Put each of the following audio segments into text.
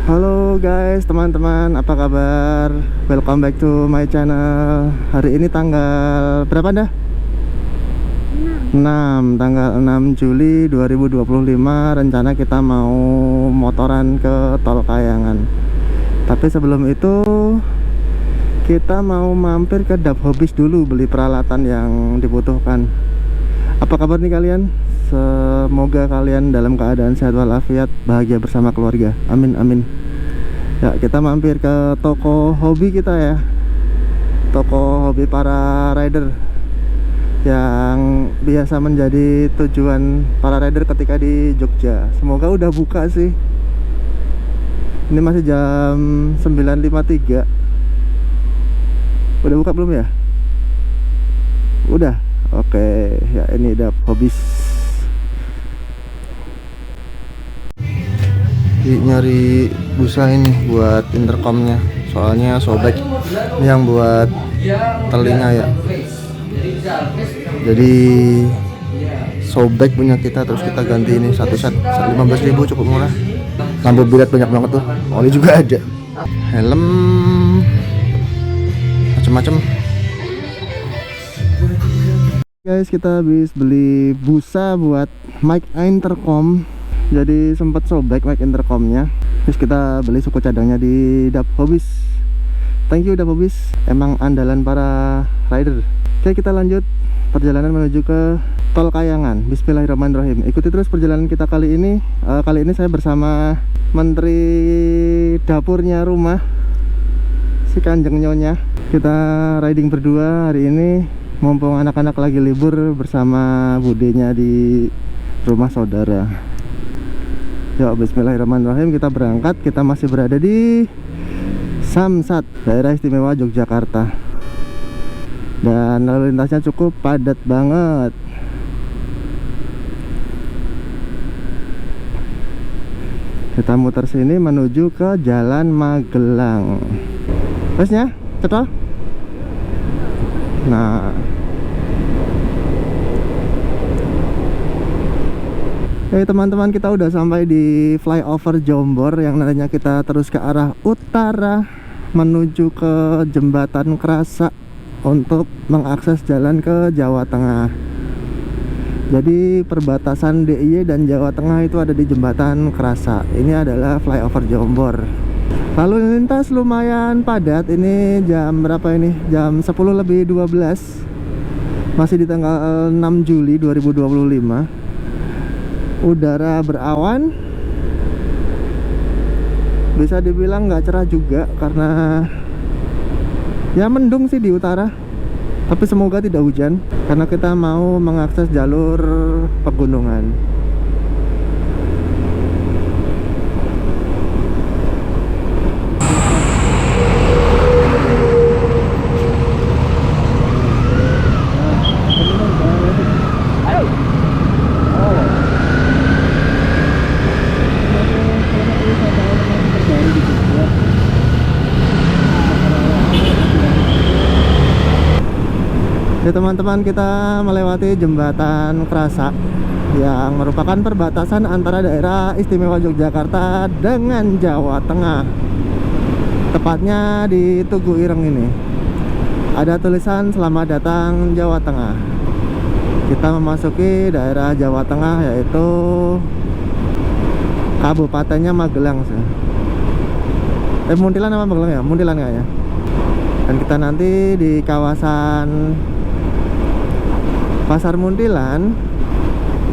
Halo guys, teman-teman, apa kabar? Welcome back to my channel. Hari ini tanggal berapa dah? 6, tanggal 6 Juli 2025. Rencana kita mau motoran ke Tol Kayangan. Tapi sebelum itu kita mau mampir ke Dap Hobbies dulu, beli peralatan yang dibutuhkan. Apa kabar nih kalian? Semoga kalian dalam keadaan sehat walafiat, bahagia bersama keluarga. Amin amin. Ya, kita mampir ke toko hobi kita ya. Toko hobi para rider yang biasa menjadi tujuan para rider ketika di Jogja. Semoga udah buka sih. Ini masih jam 9.53. Udah buka belum ya? Udah. Oke, ya ini Dap Hobbies. Nyari busa ini buat intercomnya, soalnya sobek yang buat telinga ya. Jadi sobek punya kita, terus kita ganti ini satu set 15.000, cukup murah. Lampu bilet banyak banget tuh, oli juga ada, helm macem-macem. Guys, kita habis beli busa buat mic intercom. Jadi sempat sobek mic intercomnya. Terus kita beli suku cadangnya di Dap Hobbies. Thank you Dap Hobbies, emang andalan para rider. Oke, kita lanjut perjalanan menuju ke Tol Kayangan. Bismillahirrahmanirrahim. Ikuti terus perjalanan kita kali ini. Kali ini saya bersama Menteri Dapurnya Rumah, si Kanjeng Nyonya. Kita riding berdua hari ini, mumpung anak-anak lagi libur bersama budenya di rumah saudara. Ya, bismillahirrahmanirrahim, kita berangkat. Kita masih berada di Samsat, daerah istimewa Yogyakarta. Dan lalu lintasnya cukup padat banget. Kita muter sini menuju ke Jalan Magelang. Terusnya, cetol. Nah, oke teman-teman, kita udah sampai di flyover Jombor yang nantinya kita terus ke arah utara menuju ke Jembatan Krasa untuk mengakses jalan ke Jawa Tengah. Jadi perbatasan DIY dan Jawa Tengah itu ada di Jembatan Krasa. Ini adalah flyover Jombor. Lalu lintas lumayan padat. Ini jam berapa ini? Jam 10:12. Masih di tanggal 6 Juli 2025. Udara berawan, bisa dibilang nggak cerah juga karena ya mendung sih di utara. Tapi semoga tidak hujan karena kita mau mengakses jalur pegunungan. Ya teman-teman, kita melewati Jembatan Krasa yang merupakan perbatasan antara daerah istimewa Yogyakarta dengan Jawa Tengah. Tepatnya di Tugu Ireng ini ada tulisan "Selamat datang Jawa Tengah". Kita memasuki daerah Jawa Tengah, yaitu kabupatennya Magelang sih. Muntilan apa Magelang ya? Muntilan kayaknya. Dan kita nanti di kawasan Pasar Muntilan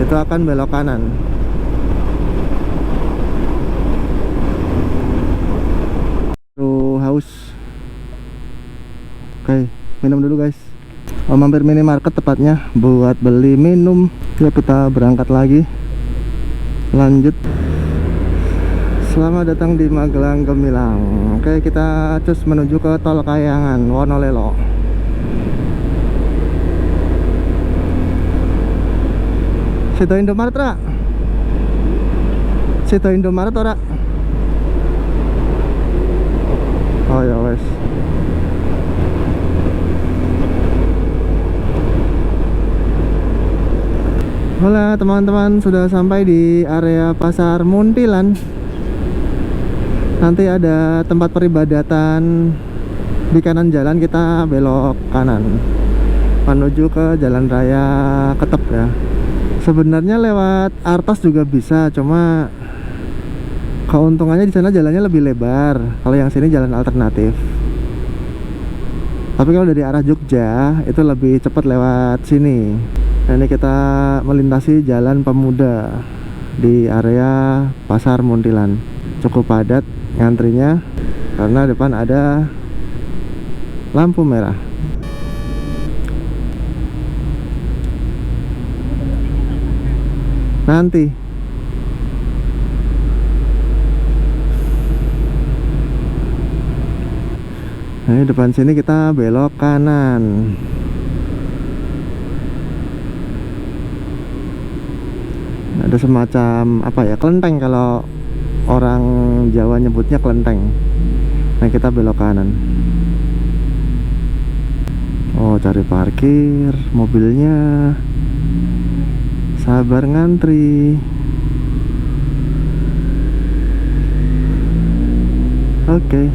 itu akan belok kanan. Haus. Oke, minum dulu guys. Mampir minimarket tepatnya buat beli minum. Ya, kita berangkat lagi. Lanjut. Selamat datang di Magelang Gemilang. Oke, kita terus menuju ke Tol Kayangan Wonolelo. Situ Indomaret ora? Situ Indomaret ora? Oh ya wes. Halo teman-teman, sudah sampai di area Pasar Muntilan. Nanti ada tempat peribadatan di kanan jalan, kita belok kanan menuju ke Jalan Raya Ketep ya. Sebenarnya lewat Artos juga bisa, cuma keuntungannya di sana jalannya lebih lebar. Kalau yang sini jalan alternatif. Tapi kalau dari arah Jogja itu lebih cepat lewat sini. Nah, ini kita melintasi Jalan Pemuda di area Pasar Muntilan. Cukup padat ngantrinya karena depan ada lampu merah. Nanti nah, depan sini kita belok kanan. Ada semacam apa ya, kelenteng, kalau orang Jawa nyebutnya kelenteng. Nah, kita belok kanan. Oh, cari parkir mobilnya. Sabar ngantri. Oke.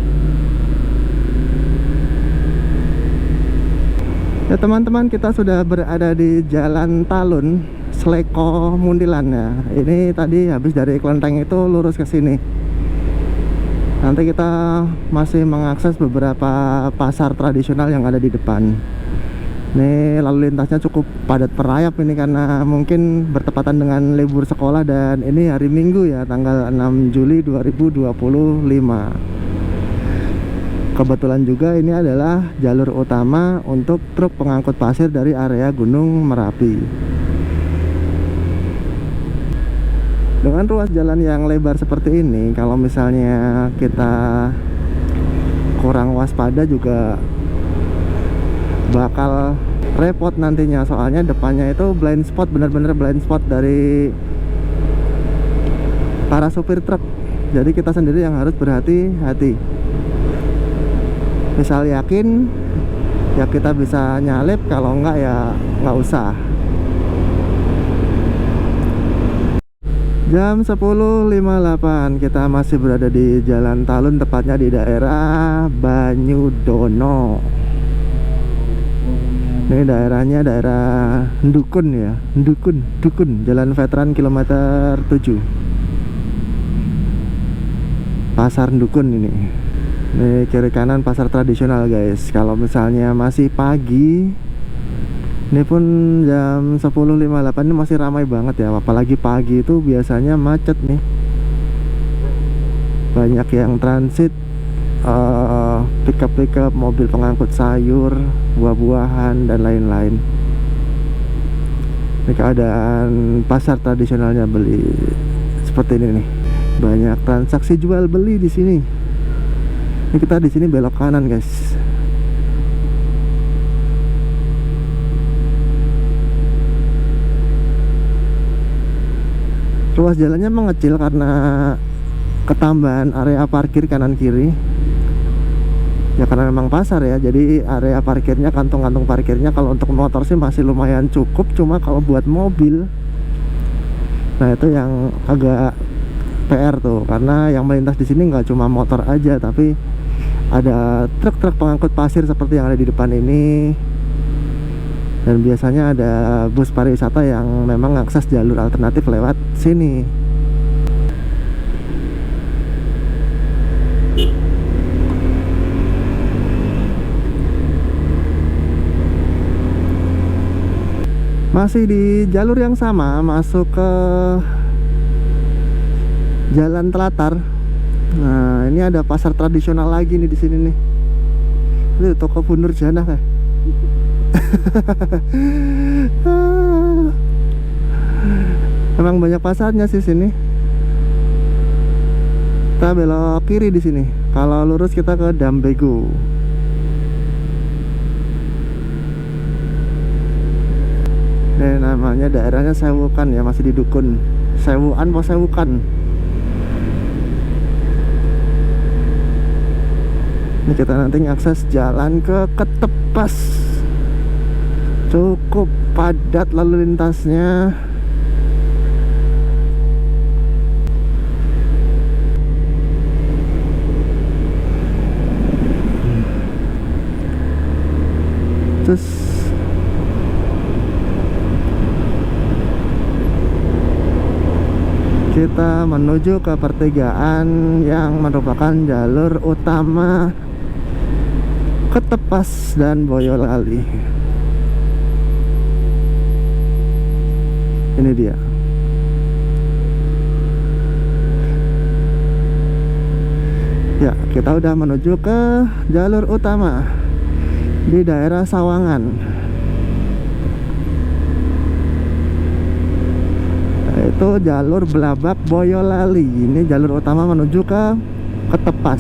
Ya teman-teman, kita sudah berada di Jalan Talun Sleko Muntilan ya. Ini tadi habis dari kelenteng itu lurus ke sini. Nanti kita masih mengakses beberapa pasar tradisional yang ada di depan. Ini lalu lintasnya cukup padat merayap ini karena mungkin bertepatan dengan libur sekolah dan ini hari Minggu ya, tanggal 6 Juli 2025. Kebetulan juga ini adalah jalur utama untuk truk pengangkut pasir dari area Gunung Merapi. Dengan ruas jalan yang lebar seperti ini, kalau misalnya kita kurang waspada juga bakal repot nantinya. Soalnya depannya itu blind spot, bener-bener blind spot dari para supir truk. Jadi kita sendiri yang harus berhati-hati. Misal yakin ya kita bisa nyalip, kalau enggak ya nggak usah. Jam 10.58 kita masih berada di Jalan Talun, tepatnya di daerah Banyudono. Ini daerahnya daerah Ndukun ya, Ndukun, Jalan Veteran kilometer 7. Pasar Ndukun ini. Ini kiri kanan pasar tradisional guys. Kalau misalnya masih pagi, ini pun jam 10.58 ini masih ramai banget ya. Apalagi pagi itu biasanya macet nih. Banyak yang transit, pickup mobil pengangkut sayur, buah-buahan dan lain-lain. Ini keadaan pasar tradisionalnya beli seperti ini nih. Banyak transaksi jual beli di sini. Ini kita di sini belok kanan guys. Ruas jalannya mengecil karena ketambahan area parkir kanan kiri. Ya karena memang pasar ya, jadi area parkirnya, kantong-kantong parkirnya kalau untuk motor sih masih lumayan cukup. Cuma kalau buat mobil, nah itu yang agak PR tuh, karena yang melintas di sini nggak cuma motor aja, tapi ada truk-truk pengangkut pasir seperti yang ada di depan ini. Dan biasanya ada bus pariwisata yang memang akses jalur alternatif lewat sini. Masih di jalur yang sama, masuk ke Jalan Telatar. Nah, ini ada pasar tradisional lagi nih di sini nih. Itu toko Bu Nurjanah kan. Emang banyak pasarnya sih sini. Kita belok kiri di sini. Kalau lurus kita ke Dambego. Ini namanya daerahnya Sewukan ya, masih di Dukun. Sewuan apa Sewukan? Ini kita nanti akses jalan ke Ketepas. Cukup padat lalu lintasnya. kita menuju ke pertigaan yang merupakan jalur utama Ketepas dan Boyolali. Ini dia. Ya, kita udah menuju ke jalur utama di daerah Sawangan. Itu jalur Blabak Boyolali. Ini jalur utama menuju ke Ketepas.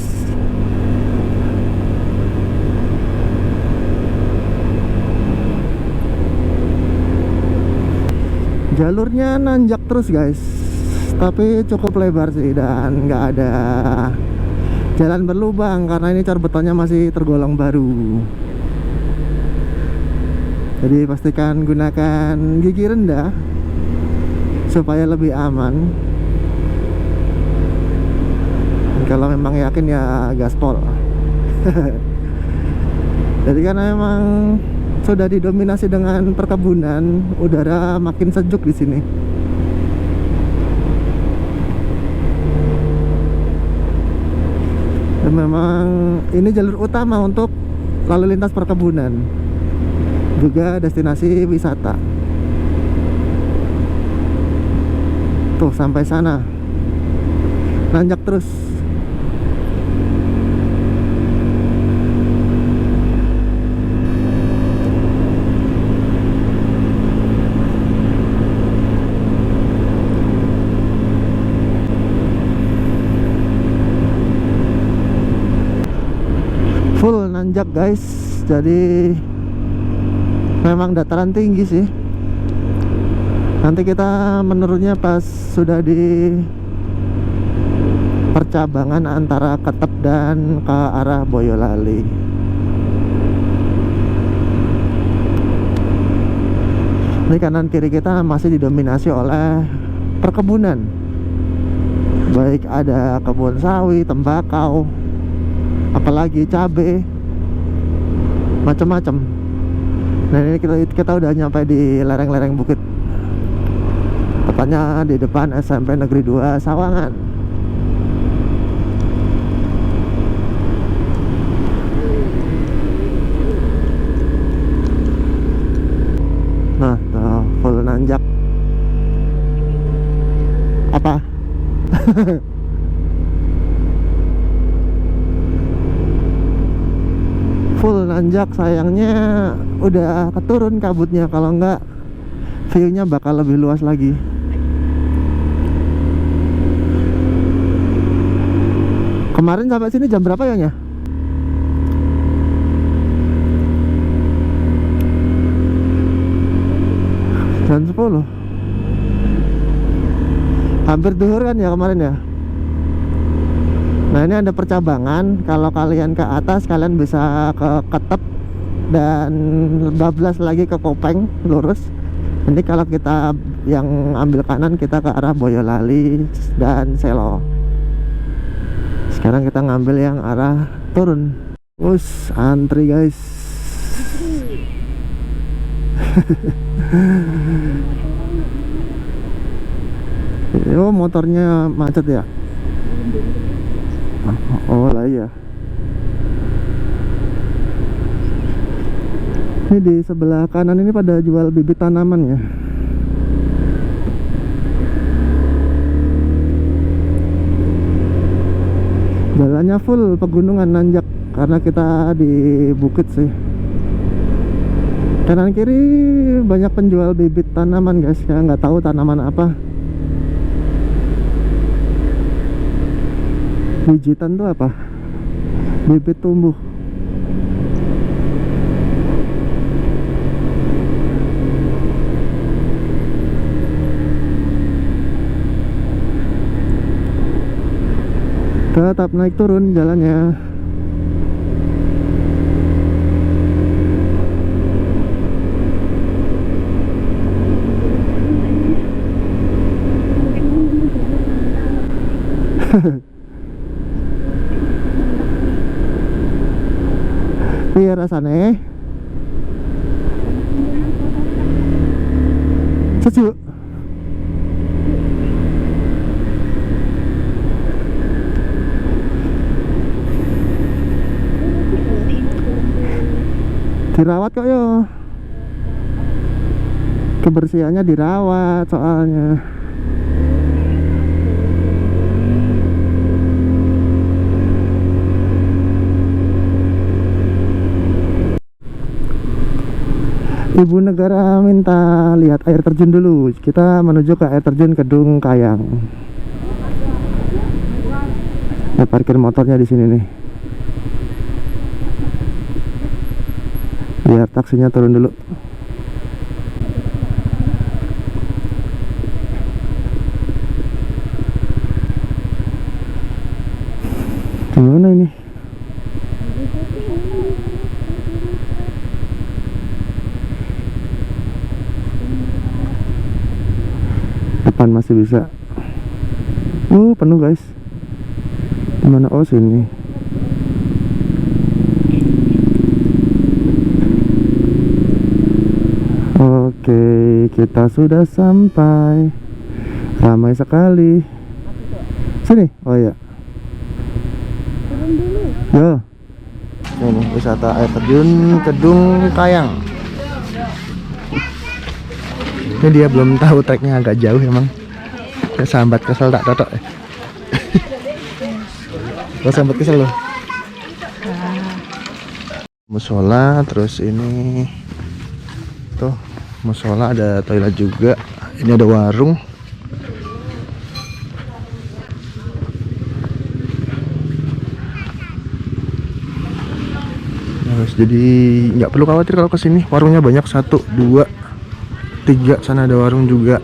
Jalurnya nanjak terus guys, tapi cukup lebar sih dan nggak ada jalan berlubang karena ini cor betonnya masih tergolong baru. Jadi pastikan gunakan gigi rendah supaya lebih aman. Kalau memang yakin ya gaspol. Jadi karena memang sudah didominasi dengan perkebunan, udara makin sejuk di sini. Dan memang ini jalur utama untuk lalu lintas perkebunan, juga destinasi wisata. Tuh sampai sana, nanjak terus. Full nanjak guys, jadi memang dataran tinggi sih. Nanti kita menurunnya pas sudah di percabangan antara Ketep dan ke arah Boyolali. Ini kanan kiri kita masih didominasi oleh perkebunan, baik ada kebun sawi, tembakau, apalagi cabe, macam-macam. Nah ini kita udah nyampe di lereng-lereng bukit, tepatnya di depan SMP Negeri 2 Sawangan. Nah tuh, full nanjak. Apa? Full nanjak, sayangnya udah keturun kabutnya, kalau enggak view-nya bakal lebih luas lagi. Kemarin sampai sini jam berapa ya? Jam 10. Hampir duhur kan ya kemarin ya. Nah ini ada percabangan, kalau kalian ke atas kalian bisa ke Ketep dan bablas lagi ke Kopeng lurus. Nanti kalau kita yang ambil kanan kita ke arah Boyolali dan Selo. Sekarang kita ngambil yang arah turun. Us, antri guys. Oh motornya macet ya. Oh lah iya. Ini di sebelah kanan ini pada jual bibit tanaman ya. Jalannya full pegunungan nanjak karena kita di bukit sih. Kanan kiri banyak penjual bibit tanaman guys. Saya nggak tahu tanaman apa. Bijitan tuh apa? Bibit tumbuh. Tetap naik turun jalannya. Iya rasanya sejuk. Dirawat kok yo. Kebersihannya dirawat soalnya. Ibu negara minta lihat air terjun dulu. Kita menuju ke air terjun Kedung Kayang. Nah, parkir motornya di sini nih. Biar taksinya turun dulu. Gimana ini? Depan masih bisa. Penuh guys. Dimana? Oh sini. Oke, kita sudah sampai. Ramai sekali. Sini. Oh iya. Yo. Ini wisata air terjun Kedung Kayang. Ini dia belum tahu treknya agak jauh emang. Sambat kesel tak totok. Lo sambat kesel lo. Musola, terus ini tuh musola, ada toilet juga. Ini ada warung. Terus jadi nggak perlu khawatir kalau kesini. Warungnya banyak, 1, 2, 3. Sana ada warung juga.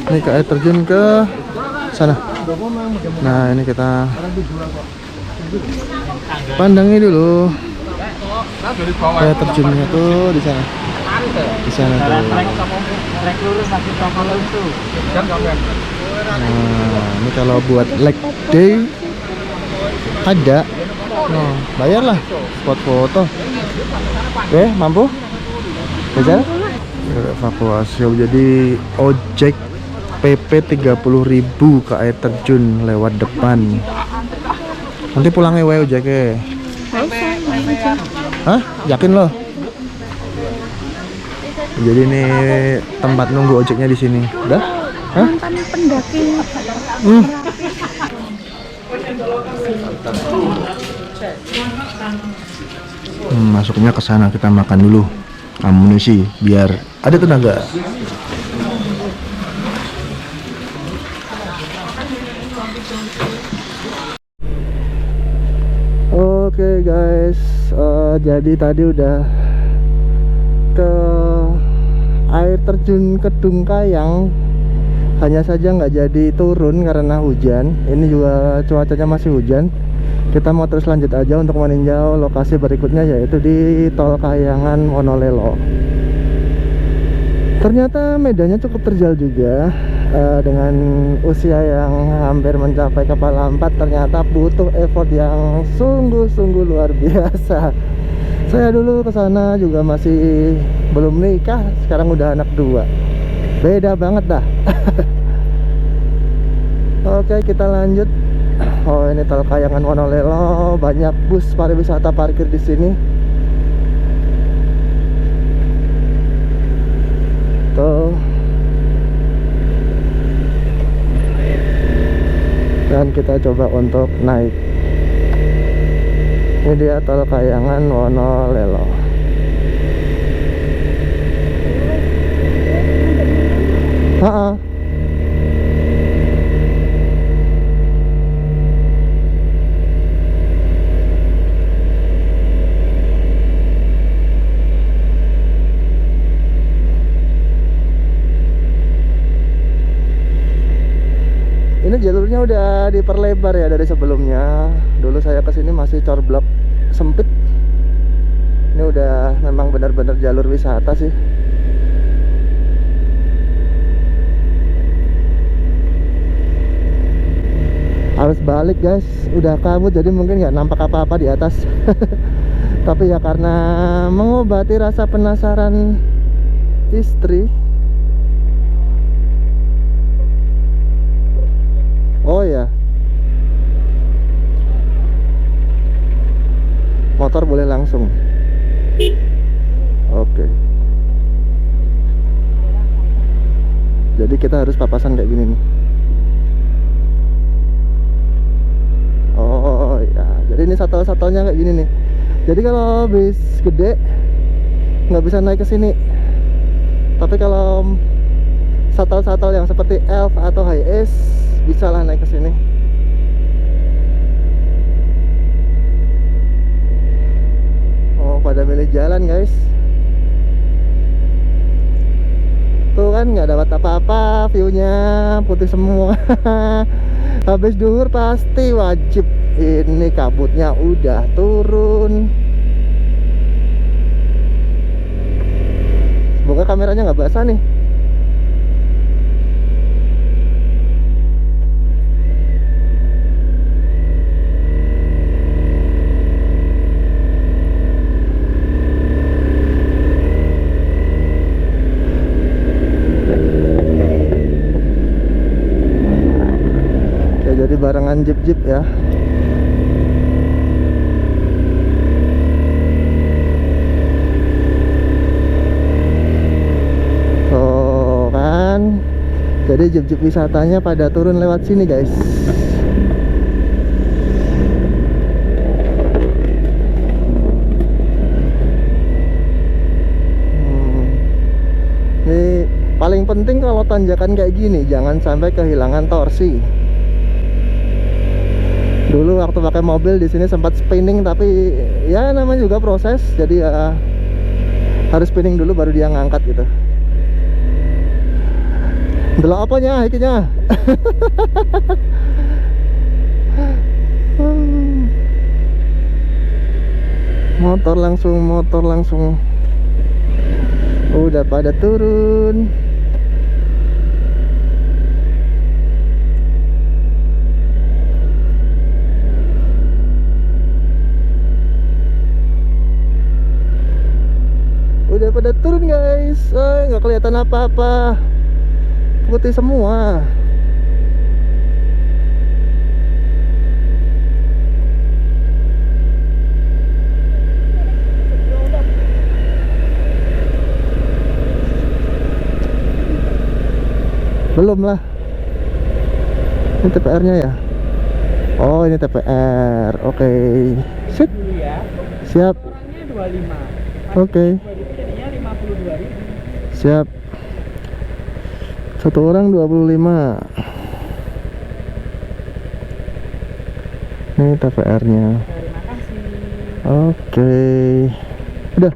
Ini ke air terjun ke sana. Nah ini kita pandangi dulu air terjunnya tuh di sana. Di sana tuh. Nah ini kalau buat leg day ada. Nah, bayarlah spot foto. Oke, mampu? Kejar? Evakuasi. Jadi ojek PP 30.000 ke air terjun lewat depan. Nanti pulangnya wae ojeknya. Hah? Yakin lo? Jadi ini tempat nunggu ojeknya di sini. Udah? Hah? Pendaki. Masuknya ke sana, kita makan dulu amunisi biar ada tenaga. Oke guys, jadi tadi udah ke air terjun Kedung Kayang, hanya saja nggak jadi turun karena hujan. Ini juga cuacanya masih hujan. Kita mau terus lanjut aja untuk meninjau lokasi berikutnya, yaitu di Tol Kayangan Wonolelo. Ternyata medannya cukup terjal juga. Dengan usia yang hampir mencapai kepala 4, ternyata butuh effort yang sungguh-sungguh luar biasa. Saya dulu ke sana juga masih belum nikah, sekarang udah anak 2. Beda banget dah. Oke, kita lanjut. Oh, ini Tol Kayangan Wonolelo, banyak bus pariwisata parkir di sini. Tuh. Dan kita coba untuk naik. Ini dia Tol Kayangan Wonolelo. Ini jalurnya udah diperlebar ya dari sebelumnya. Dulu saya kesini masih corblok sempit. Ini udah memang benar-benar jalur wisata sih. Harus balik guys, udah kabut jadi mungkin nggak nampak apa-apa di atas. Tapi ya karena mengobati rasa penasaran istri. Oh ya, motor boleh langsung. Jadi kita harus papasan kayak gini nih. Oh ya, jadi ini shuttle-shuttlenya kayak gini nih. Jadi kalau bis gede nggak bisa naik ke sini. Tapi kalau shuttle-shuttle yang seperti Elf atau Hi-Ace bisa lah naik ke sini. Oh, pada milih jalan guys. Tuh kan nggak dapat apa-apa, view-nya putih semua. Habis duhur pasti wajib ini kabutnya udah turun. Semoga kameranya nggak basah nih. Jadi barengan jeep-jeep ya. Tuh kan. Jadi jeep-jeep wisatanya pada turun lewat sini guys. Ini paling penting kalau tanjakan kayak gini jangan sampai kehilangan torsi. Dulu waktu pakai mobil di sini sempat spinning, tapi ya namanya juga proses, jadi ya harus spinning dulu baru dia ngangkat gitu. Delok apanya hikinya? Motor langsung udah pada turun. Udah pada turun guys. Nggak kelihatan apa-apa, putih semua. Belum lah. Ini TPR-nya ya. Oh ini TPR. Oke. Sip. Siap. Oke. Siap. Satu orang 25. Ini TPR-nya. Terima kasih. Oke. Udah.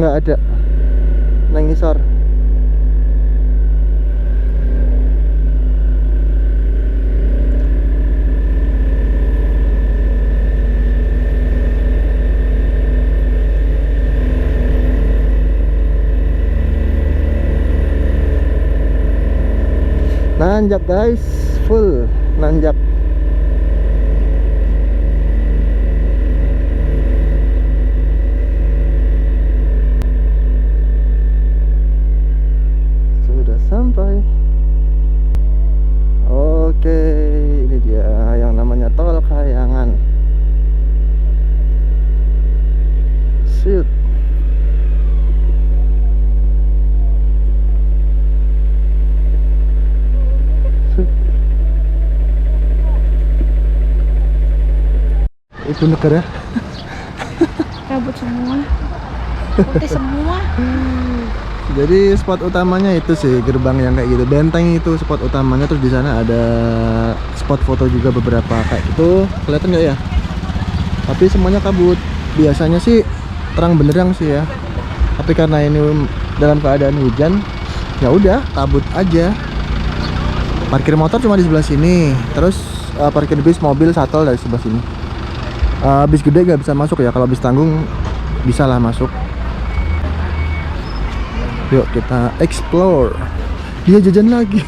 Nggak ada. Nang ngisor. Nanjak guys, full nanjak. Sudah sampai. Oke, ini dia yang namanya tol Kayangan. Shoot. Itu negara Kabut semua, putih semua. jadi spot utamanya itu sih gerbang yang kayak gitu, benteng itu spot utamanya. Terus di sana ada spot foto juga beberapa kayak gitu, kelihatan nggak ya? Tapi semuanya kabut. Biasanya sih terang benderang sih ya, tapi karena ini dalam keadaan hujan ya udah kabut aja. Parkir motor cuma di sebelah sini, terus parkir bis mobil shuttle dari sebelah sini. Bis gede nggak bisa masuk ya, kalau bis tanggung bisa lah masuk. Yuk kita explore. Dia jajan lagi.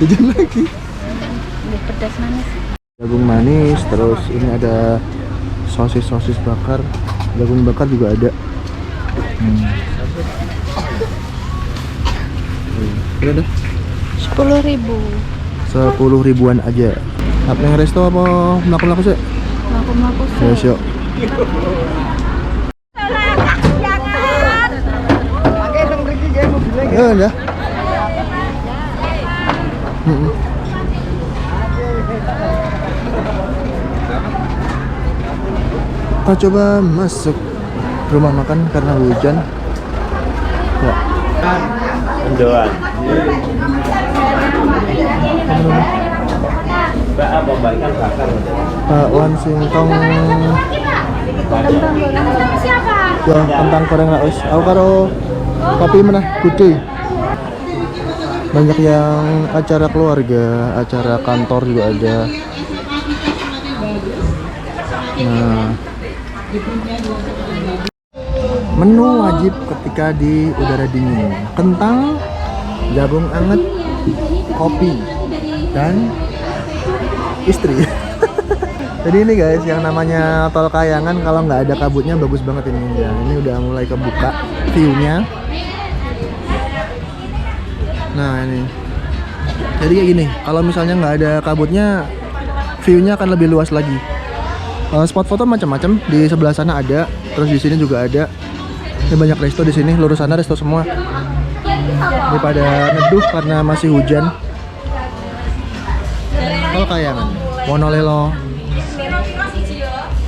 Jajan lagi. Ini pedas manis. Jagung manis, terus ini ada sosis bakar, jagung bakar juga ada. Ya udah 10.000. 10 ribuan aja. Apa yang resto apa melaku sih? Melaku Yes, yuk. Ya udah. Kita coba masuk rumah makan karena hujan. Ya. Mendoan. Mbak apa balikan bakar? Wan singkong. Ya, kentang goreng lah wis. Aku karo kopi mana? Putih. Banyak yang acara keluarga, acara kantor juga ada. Nah, menu wajib ketika di udara dingin: kentang, jagung anget, kopi, dan istri. Jadi ini guys, yang namanya Tol Kayangan kalau nggak ada kabutnya bagus banget ini ya. Ini udah mulai kebuka view-nya. Nah ini. Jadi kayak gini, kalau misalnya nggak ada kabutnya, view-nya akan lebih luas lagi. Spot foto macam-macam di sebelah sana ada, terus di sini juga ada. Ini banyak resto di sini, lurus sana resto semua. Ini pada neduh karena masih hujan. Tol Kayangan, Wonolelo,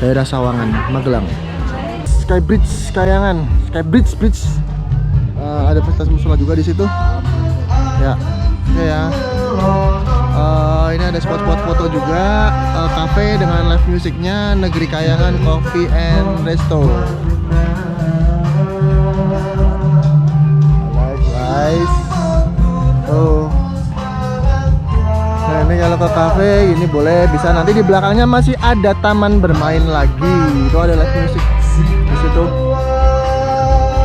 daerah Sawangan, Magelang. Skybridge Kayangan, Skybridge. Ada fasilitas musola juga di situ. Ya, ya. Ini ada spot-spot foto juga, cafe dengan live musiknya, Negeri Kayangan Coffee and Resto. Guys, oh. Nah ini kalau ke cafe ini boleh, bisa. Nanti di belakangnya masih ada taman bermain lagi. Itu ada live music di situ.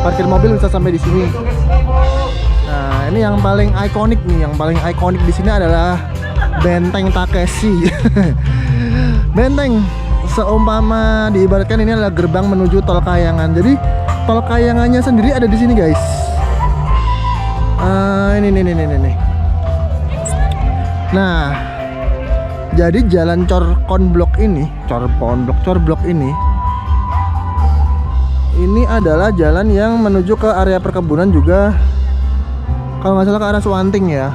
Parkir mobil bisa sampai di sini. Nah ini yang paling ikonik nih, yang paling ikonik di sini adalah Benteng Takeshi. Benteng seumpama diibaratkan ini adalah gerbang menuju Tol Kayangan. Jadi Tol Kayangannya sendiri ada di sini guys. Ini. Nah, jadi jalan Corblok ini adalah jalan yang menuju ke area perkebunan juga. Kalau nggak salah ke arah Swanting ya,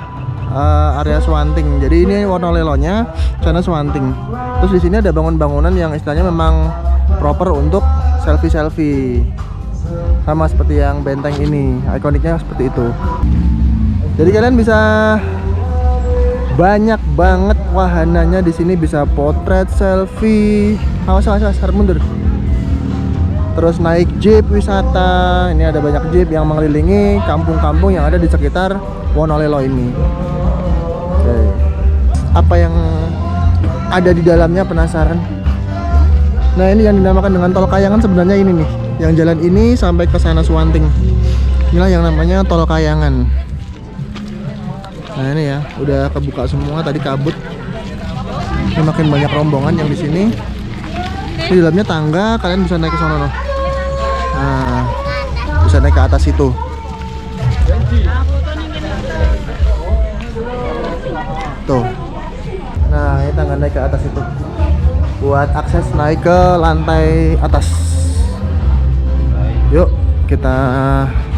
area Swanting. Jadi ini Wonolelonya, sana Swanting. Terus di sini ada bangunan-bangunan yang istilahnya memang proper untuk selfie, sama seperti yang benteng ini, ikoniknya seperti itu. Jadi kalian bisa banyak banget wahananya di sini, bisa potret, selfie, awas mundur. Terus naik jeep wisata. Ini ada banyak jeep yang mengelilingi kampung-kampung yang ada di sekitar Wonolelo ini. Oke. Apa yang ada di dalamnya, penasaran? Nah ini yang dinamakan dengan Tol Kayangan sebenarnya ini nih. Yang jalan ini sampai ke sana Swanting. Inilah yang namanya Tol Kayangan. Nah ini ya, udah kebuka semua, tadi kabut. Ini makin banyak rombongan yang di sini. Di dalamnya tangga, kalian bisa naik ke sana loh. Nah, bisa naik ke atas itu. Tuh. Nah, ini tangga naik ke atas itu. Buat akses naik ke lantai atas. Yuk, kita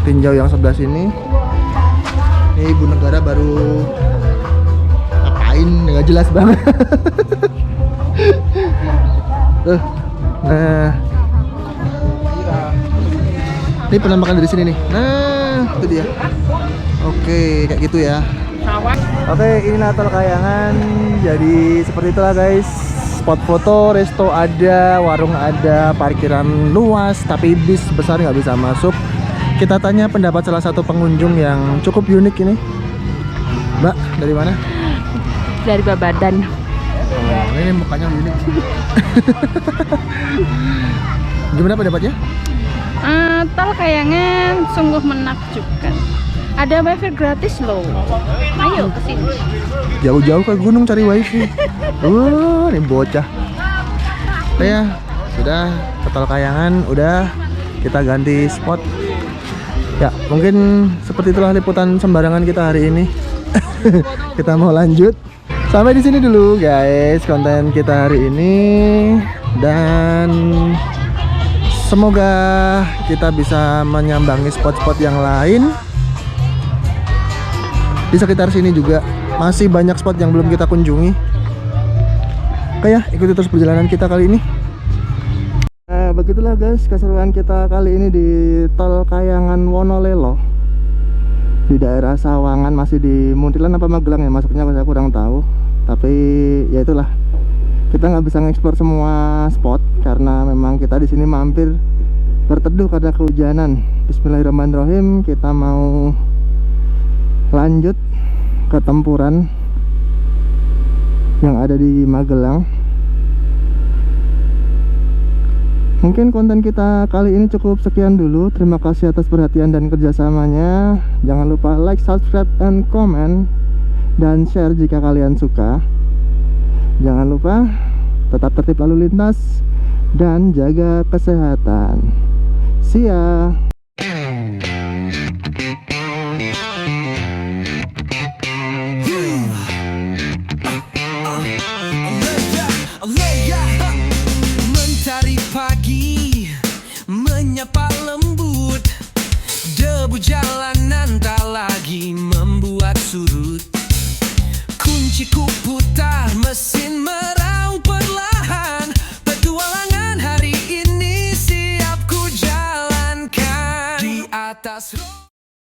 tinjau yang sebelah sini. Ini Ibu Negara baru ngapain? Nggak jelas banget. Tuh. Nah, ini penampakan dari sini nih. Nah, itu dia. Oke, kayak gitu ya. Oke, inilah Tol Kayangan. Jadi seperti itulah guys. Spot foto, resto ada, warung ada, parkiran luas, tapi bis besar nggak bisa masuk. Kita tanya pendapat salah satu pengunjung yang cukup unik ini. Mbak, dari mana? Dari Babadan. Oh, ini mukanya unik. Gimana pendapatnya? Tol Kayangan sungguh menakjubkan. Ada wifi gratis loh. Ayo ke sini. Jauh-jauh ke gunung cari wifi. Ini bocah. Oke ya, sudah ke Tol Kayangan, udah kita ganti spot. Ya, mungkin seperti itulah liputan sembarangan kita hari ini. Kita mau lanjut. Sampai di sini dulu guys konten kita hari ini. Dan semoga kita bisa menyambangi spot-spot yang lain di sekitar sini juga. Masih banyak spot yang belum kita kunjungi. Oke ya, ikuti terus perjalanan kita kali ini. Nah, begitulah guys keseruan kita kali ini di Tol Kayangan Wonolelo, di daerah Sawangan, masih di Muntilan apa Magelang ya masuknya, saya kurang tahu. Tapi ya itulah, kita nggak bisa ngeksplor semua spot karena memang kita di sini mampir berteduh karena kehujanan. Bismillahirrahmanirrahim, kita mau lanjut ke tempuran yang ada di Magelang. Mungkin konten kita kali ini cukup sekian dulu. Terima kasih atas perhatian dan kerjasamanya. Jangan lupa like, subscribe, and comment, dan share jika kalian suka. Jangan lupa tetap tertib lalu lintas dan jaga kesehatan. See ya. Mentari pagi menyapa lembut, debu jalan